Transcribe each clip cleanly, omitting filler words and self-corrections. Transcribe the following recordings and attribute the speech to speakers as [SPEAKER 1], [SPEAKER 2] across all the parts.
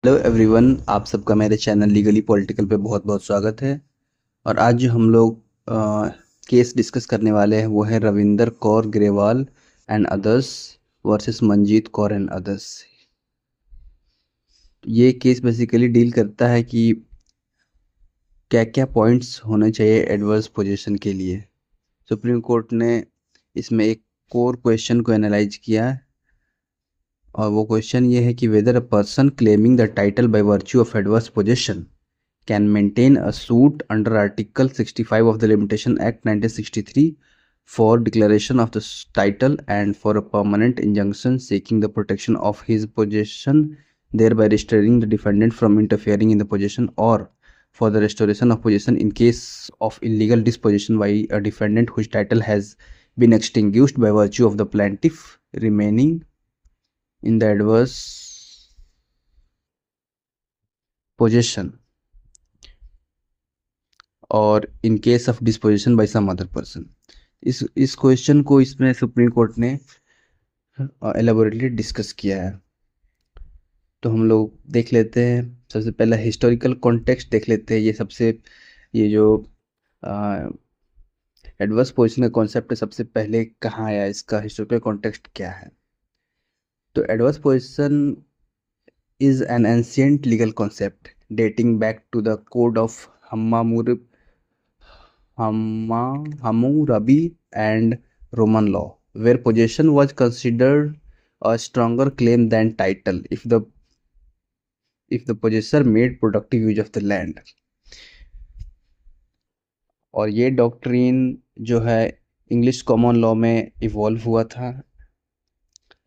[SPEAKER 1] Hello everyone, आप सबका मेरे चैनल लीगली पॉलिटिकल पे बहुत बहुत स्वागत है। और आज जो हम लोग केस डिस्कस करने वाले हैं वो है Ravinder Kaur Grewal and others versus Manjeet Kaur and others. ये केस बेसिकली डील करता है कि क्या क्या पॉइंट्स होने चाहिए एडवर्स पोजीशन के लिए। सुप्रीम कोर्ट ने इसमें एक कोर क्वेश्चन को एनालाइज किया है, और वो क्वेश्चन ये है कि weather a person claiming the title by virtue of adverse position can maintain a suit under Article 65 of the Limitation Act 1963 for declaration of the title and for a permanent injunction seeking the protection of his possession, thereby restraining the defendant from interfering in the possession, or for the restoration of possession in case of illegal disposition by a defendant whose title has been extinguished by virtue of the plaintiff remaining in the adverse possession और in case of disposition by some other person. इस question को इसमें supreme court ने elaborately discuss किया है। तो हम लोग देख लेते हैं। सबसे पहला हिस्टोरिकल कॉन्टेक्स्ट देख लेते हैं। ये जो एडवर्स पोजीशन का कॉन्सेप्ट है, सबसे पहले कहाँ आया, इसका हिस्टोरिकल कॉन्टेक्स्ट क्या है। तो adverse position is an ancient legal concept dating back to the code of Hammurabi and Roman law, where possession was considered a stronger claim than title if the possessor made productive use of the land. और ये doctrine जो है English common law में evolve हुआ था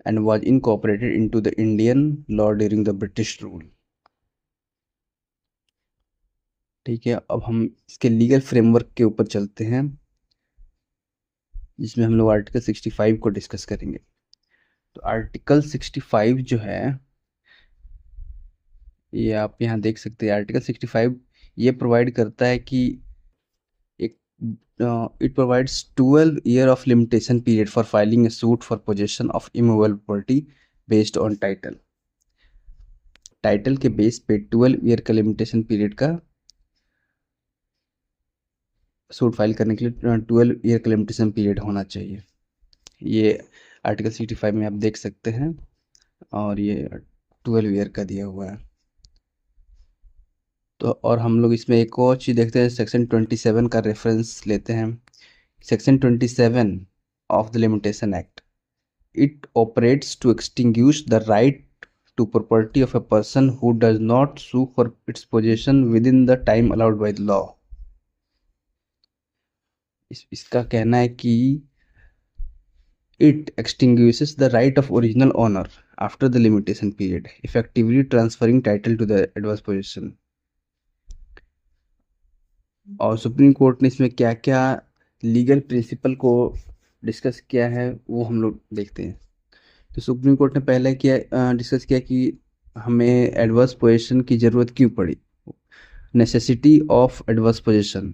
[SPEAKER 1] and was incorporated into the Indian law during the British rule. ठीक है, अब हम इसके लीगल फ्रेमवर्क के ऊपर चलते हैं, जिसमें हम लोग आर्टिकल 65 को डिस्कस करेंगे। तो आर्टिकल 65 जो है, ये आप यहाँ देख सकते हैं। आर्टिकल 65 ये प्रोवाइड करता है कि एक it provides 12 year of limitation period for filing A suit for possession of immovable property based on title. Title के बेस पे 12 ईयर का लिमिटेशन पीरियड का सूट फाइल करने के लिए 12 ईयर का लिमिटेशन पीरियड होना चाहिए। ये आर्टिकल 65 में आप देख सकते हैं, और ये 12 ईयर का दिया हुआ है। तो और हम लोग इसमें एक और चीज़ देखते हैं, सेक्शन 27 का रेफरेंस लेते हैं। Section 27 of the limitation act, it operates to extinguish the right to property of a person who does not sue for its possession within the time allowed by the law। इसका कहना है कि it extinguishes the right of original owner after the limitation period, effectively transferring title to the adverse possession। और supreme court ने इसमें क्या क्या legal principal को डिस्कस किया है वो हम लोग देखते हैं। तो सुप्रीम कोर्ट ने पहले डिस्कस किया कि हमें एडवर्स पोजीशन की ज़रूरत क्यों पड़ी, नेसेसिटी ऑफ एडवर्स पोजीशन।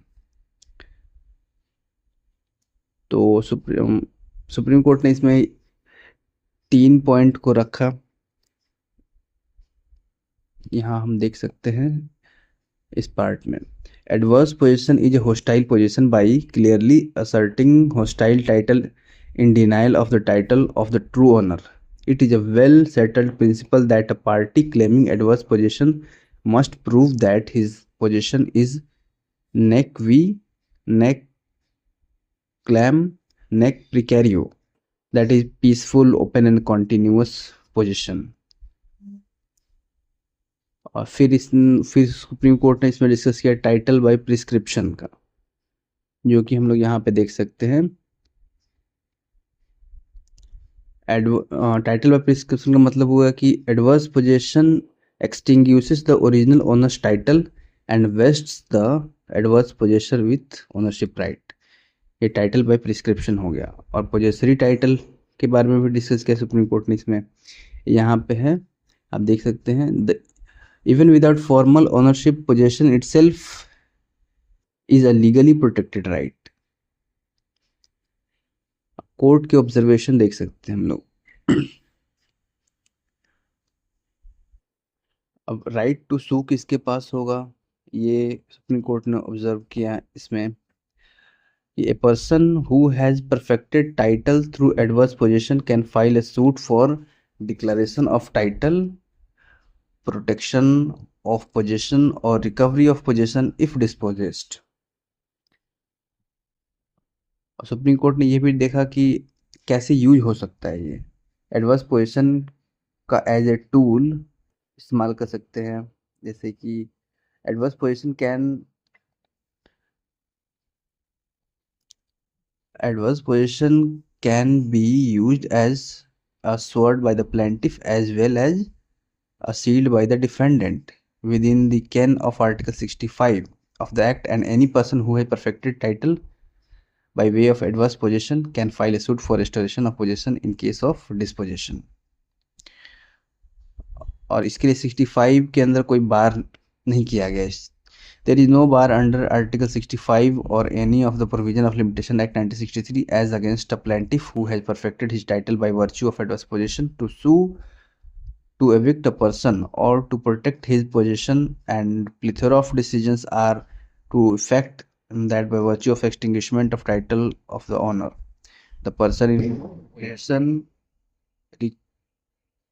[SPEAKER 1] तो सुप्रीम कोर्ट ने इसमें 3 पॉइंट को रखा, यहाँ हम देख सकते हैं इस पार्ट में। Adverse position is a hostile position by clearly asserting hostile title in denial of the title of the true owner. It is a well settled principle that a party claiming adverse possession must prove that his possession is nec vi, nec clam, nec precario, that is peaceful, open and continuous possession। और फिर supreme court ने इसमें discuss किया title by prescription का, जो कि हम लोग यहाँ पे देख सकते हैं। टाइटल बाय प्रिस्क्रिप्शन का मतलब हुआ कि adverse possession extinguishes the original owner's title and vests the adverse possessor with ownership right. ये टाइटल बाय प्रिस्क्रिप्शन हो गया। और पोजेसरी टाइटल के बारे में भी डिस्कस किया सुप्रीम कोर्ट ने। इसमें यहाँ पे है, आप देख सकते हैं, the even without formal ownership possession itself is a legally protected right. Court के ऑब्जर्वेशन देख सकते हैं हम लोग। अब राइट टू सू किसके पास होगा, ये सुप्रीम कोर्ट ने ऑब्जर्व किया इसमें कि a person who has perfected title through adverse position can file a suit for declaration of title, protection of position और recovery of position if dispossessed. और सुप्रीम कोर्ट ने ये भी देखा कि कैसे यूज हो सकता है ये एडवर्स पोजीशन का एज ए टूल इस्तेमाल कर सकते हैं। जैसे कि adverse position can adverse position can be used as a sword by the plaintiff as well as a shield by the defendant within the ken of Article 65 of the Act, and any person who has perfected title by way of adverse possession can file a suit for restoration of possession in case of dispossession। और इसके लिए 65 के अंदर कोई बार नहीं किया गया है। There is no bar under Article 65 or any of the provision of Limitation Act 1963 as against a plaintiff who has perfected his title by virtue of adverse possession to sue to evict a person or to protect his possession, and plethora of decisions are to effect that by virtue of extinguishment of title of the owner, the person in possession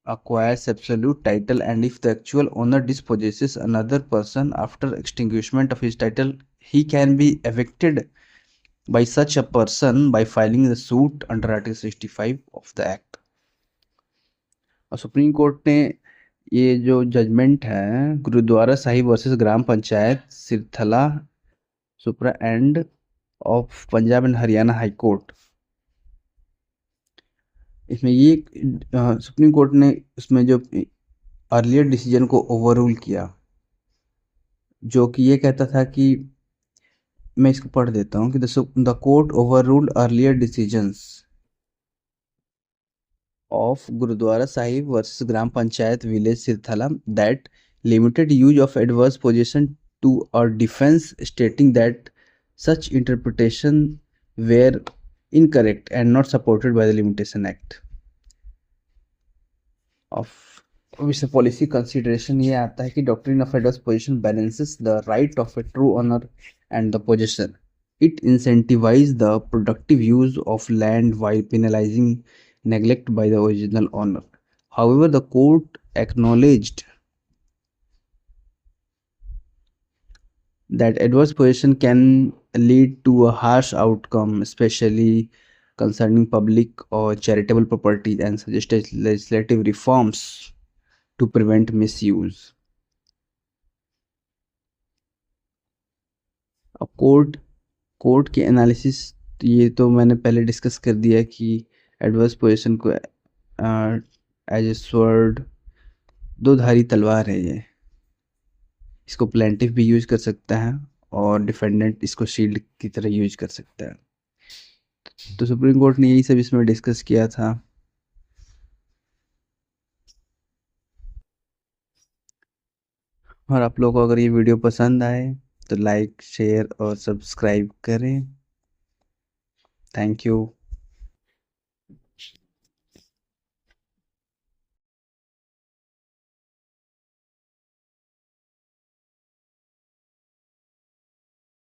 [SPEAKER 1] acquires absolute title, and if the actual owner dispossesses another person after extinguishment of his title, he can be evicted by such a person by filing the suit under Article 65 of the Act। और supreme court ने ये जो judgement है Gurudwara Sahib versus Gram Panchayat Sirthala supra and of Punjab and Haryana high court, इसमें ये supreme court ने इसमें जो अर्लियर डिसीजन को ओवररूल किया, जो कि ये कहता था कि मैं इसको पढ़ देता हूँ कि the court overruled earlier decisions of Gurudwara Sahib versus Gram Panchayat Village Sirthala that limited use of adverse possession to a defense, stating that such interpretation were incorrect and not supported by the Limitation Act of obviously policy consideration। ये आता है कि doctrine of adverse possession balances the right of a true owner and the possessor. It incentivizes the productive use of land while penalizing neglect by the original owner. However, the court acknowledged that adverse possession can lead to a harsh outcome, especially concerning public or charitable property, and suggested legislative reforms to prevent misuse। अब court के analysis ये तो मैंने पहले discuss कर दिया कि adverse position को एज ए स्वॉर्ड, दो धारी तलवार है ये, इसको प्लेंटिफ भी यूज कर सकता है और डिफेंडेंट इसको शील्ड की तरह यूज कर सकता है। तो सुप्रीम कोर्ट ने यही सब इसमें डिस्कस किया था। और आप लोगों को अगर ये वीडियो पसंद आए तो लाइक शेयर और सब्सक्राइब करें। Thank you.